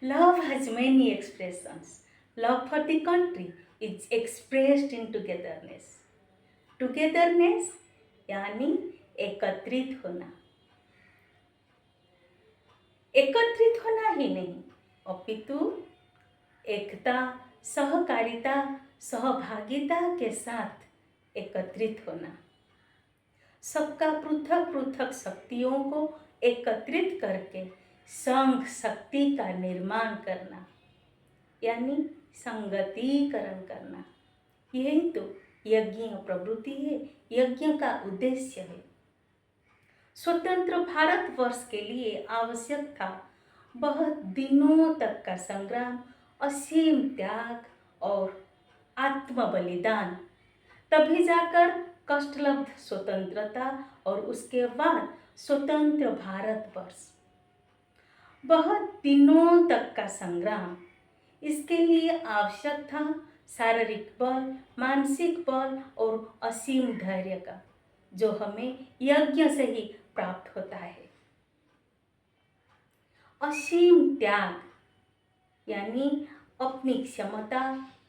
Love has many expressions. Love for the country is expressed in togetherness. Togetherness यानी एकत्रित होना। एकत्रित होना ही नहीं अपितु एकता, सहकारिता, सहभागिता के साथ एकत्रित होना। सबका पृथक पृथक शक्तियों को एकत्रित करके संघ शक्ति का निर्माण करना यानी संगतीकरण करना। यही तो यज्ञ प्रवृत्ति है, यज्ञ का उद्देश्य है। स्वतंत्र भारतवर्ष के लिए आवश्यक था बहुत दिनों तक का संग्राम, असीम त्याग और आत्म बलिदान। तभी जाकर कष्टलब्ध स्वतंत्रता और उसके बाद स्वतंत्र भारतवर्ष। बहुत दिनों तक का संग्राम, इसके लिए आवश्यक था शारीरिक बल, मानसिक बल और असीम धैर्य का, जो हमें यज्ञ से ही प्राप्त होता है। असीम त्याग यानी अपनी क्षमता,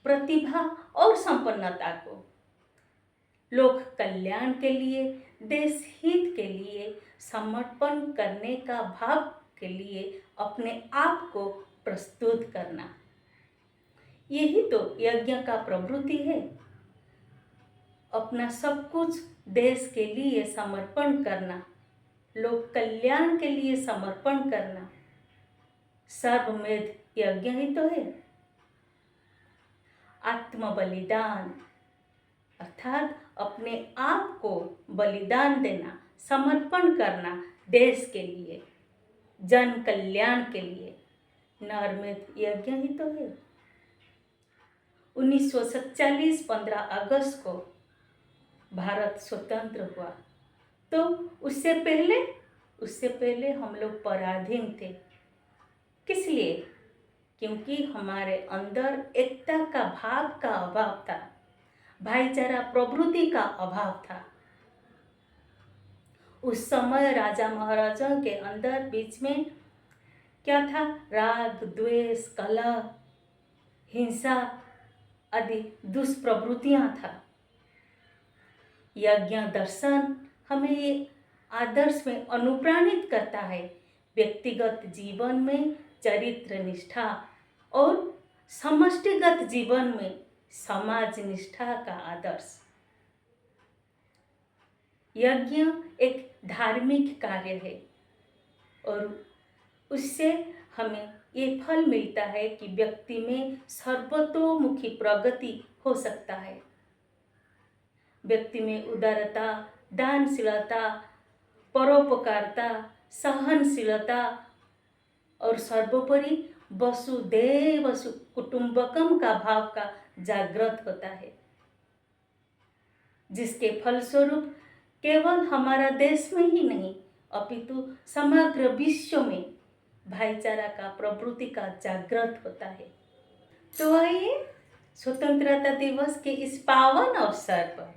प्रतिभा और संपन्नता को लोक कल्याण के लिए, देश हित के लिए समर्पण करने का भाव के लिए अपने आप को प्रस्तुत करना। यही तो यज्ञ का प्रवृत्ति है। अपना सब कुछ देश के लिए समर्पण करना, लोक कल्याण के लिए समर्पण करना, सर्वमेध यज्ञ ही तो है। आत्म बलिदान अर्थात अपने आप को बलिदान देना, समर्पण करना देश के लिए, जन कल्याण के लिए, नरमेध यज्ञ ही तो है। 1947 15 अगस्त को भारत स्वतंत्र हुआ, तो उससे पहले हम लोग पराधीन थे। किस लिए? क्योंकि हमारे अंदर एकता का भाव का अभाव था, भाईचारा प्रवृत्ति का अभाव था। उस समय राजा महाराजाओं के अंदर बीच में क्या था? राग, द्वेष, कलह, हिंसा आदि दुष्प्रवृत्तियां था। यज्ञ दर्शन हमें ये आदर्श में अनुप्राणित करता है, व्यक्तिगत जीवन में चरित्र निष्ठा और समष्टिगत जीवन में समाज निष्ठा का आदर्श। यज्ञ एक धार्मिक कार्य है और उससे हमें ये फल मिलता है कि व्यक्ति में सर्वतोमुखी प्रगति हो सकता है। व्यक्ति में उदारता, दानशीलता, परोपकारता, सहनशीलता और सर्वोपरि वसुदेव कुटुंबकम का भाव का जागृत होता है, जिसके फलस्वरूप केवल हमारा देश में ही नहीं अपितु समग्र विश्व में भाईचारा का प्रवृत्ति का जागृत होता है। तो आइए स्वतंत्रता दिवस के इस पावन अवसर पर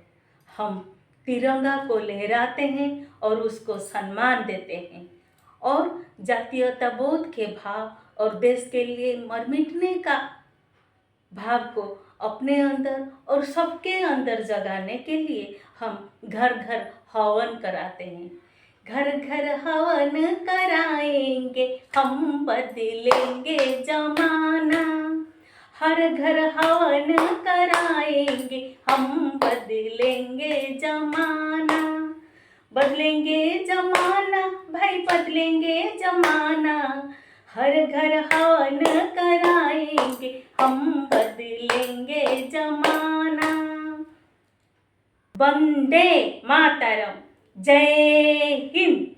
हम तिरंगा को लहराते हैं और उसको सम्मान देते हैं और जातीयता बोध के भाव और देश के लिए मर मिटने का भाव को अपने अंदर और सबके अंदर जगाने के लिए हम घर घर हवन कराते हैं। घर घर हवन कराएंगे, हम बदलेंगे जमाना। हर घर हवन कराएंगे, हम बदलेंगे जमाना। बदलेंगे जमाना भाई, बदलेंगे जमाना। हर घर हवन कराएंगे, हम बदलेंगे जमाना। वंदे मातरम। जय हिंद।